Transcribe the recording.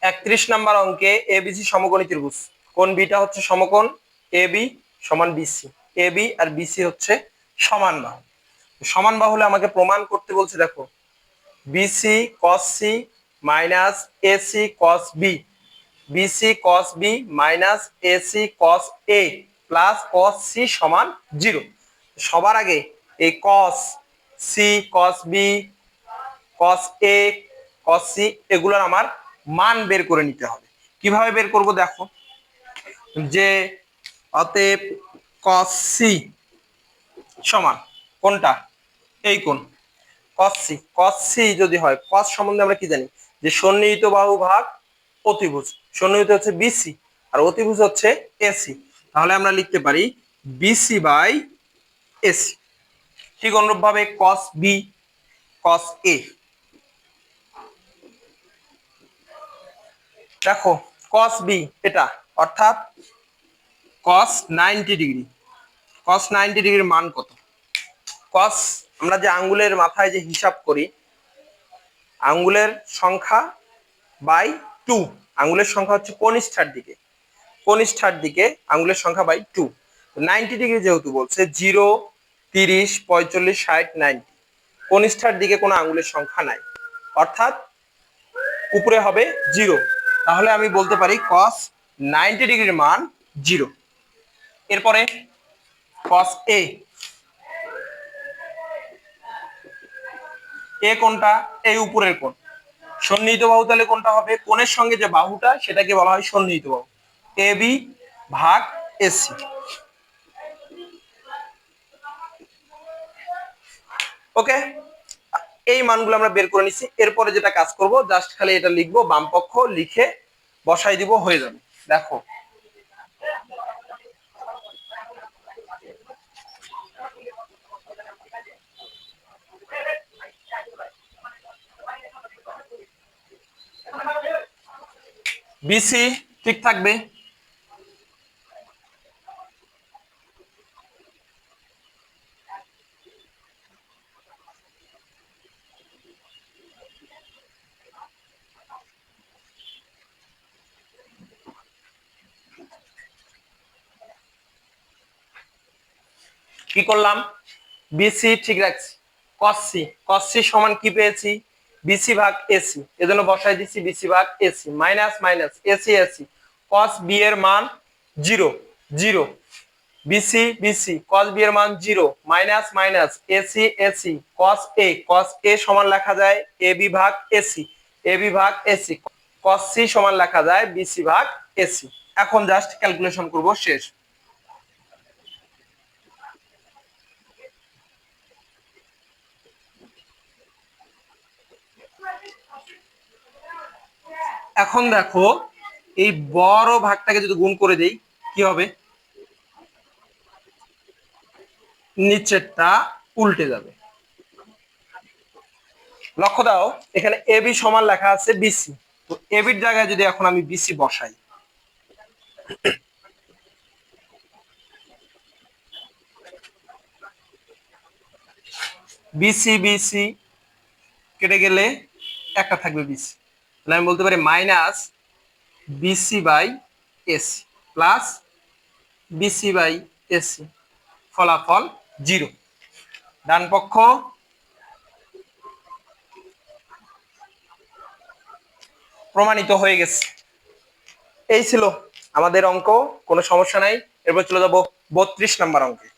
31 number অঙ্কে ABC সমকোণী ত্রিভুজ, কোণ বিটা হচ্ছে সমকোণ, এবি সমান বিসি, এবি আর বিসি হচ্ছে সমান বাহু। সমান বাহু হলে আমাকে প্রমাণ করতে বলছে, দেখো BC cos C minus AC cos B, BC cos B minus AC cos A plus cos C সমান 0। সবার আগে এই cos C cos B cos A cos C এগুলোর আমার মান বের করে নিতে হবে। কিভাবে বের করব দেখো, যে অতএব কস সি সমান কোনটা, এই কোণ কস সি যদি হয়, কস সম্বন্ধে আমরা কি জানি যে সন্নিহিত বাহু ভাগ অতিভুজ, সন্নিহিত হচ্ছে বিসি আর অতিভুজ হচ্ছে এসি, তাহলে আমরা লিখতে পারি বিসি বাই এসি। ঠিক অনুরূপ ভাবে কস বি কস এ, দেখো কস বি এটা অর্থাৎ কস 90 ডিগ্রি, কস 90 ডিগ্রির মান কত, কস আমরা যে আঙ্গুলের মাথায় যে হিসাব করি, আঙ্গুলের সংখ্যা বাই 2, আঙ্গুলের সংখ্যা হচ্ছে কনিষ্ঠার দিকে, কনিষ্ঠার দিকে আঙ্গুলের সংখ্যা বাই 2। 90 ডিগ্রি যেহেতু বলছে 0 30 45 60 90, কনিষ্ঠার দিকে কোনো আঙ্গুলের সংখ্যা নাই, অর্থাৎ উপরে হবে 0, তাহলে আমি বলতে পারি cos 90 ডিগ্রির মান 0। এরপরে cos a, এ কোনটা, এই উপরের কোণ, সন্নিহিত বাহু তাহলে কোনটা হবে, কোণের সঙ্গে যে বাহুটা সেটাকে বলা হয় সন্নিহিত বাহু, এবি ভাগ এসি। ওকে, এই মানগুলো আমরা বের করে নিচ্ছি। এরপরে যেটা কাজ করব, জাস্ট খালি এটা লিখবো, বাম পক্ষ লিখে বসাই দিব, হয়ে যাবে। দেখো বিসি ঠিক থাকবে, কি করলাম, বিসি ঠিক রাখছি, কস সি সমান কি পেয়েছি, বিসি ভাগ এসি, এজন্য বসাই দিচ্ছি বিসি ভাগ AC, minus minus AC AC, cos B এর মান 0 0, বিসি বিসি কস বি এর মান 0, minus minus AC AC, cos এ সমান লেখা যায় এবি ভাগ এসি, এবি ভাগ এসি, কস সি সমান লেখা যায় বিসি ভাগ এসি। এখন জাস্ট ক্যালকুলেশন করব, শেষ। এখন দেখো এই বড় ভাগটাকে যদি গুণ করে দেই কি হবে, নিচেরটা উল্টে যাবে। লক্ষ্য দাও এখানে এবি সমান লেখা আছে বিসি, তো এবির জায়গায় যদি এখন আমি বিসি বসাই, বিসি বিসি কেটে গেলে একটা থাকবে বিসি, তাহলে আমি বলতে পারি minus BC by AC plus BC by AC, ফলাফল 0। ডান পক্ষ প্রমাণিত হয়ে গেছে। এই ছিল আমাদের অঙ্ক, কোনো সমস্যা নাই। এরপর চলে যাব 32 নাম্বার অঙ্কে।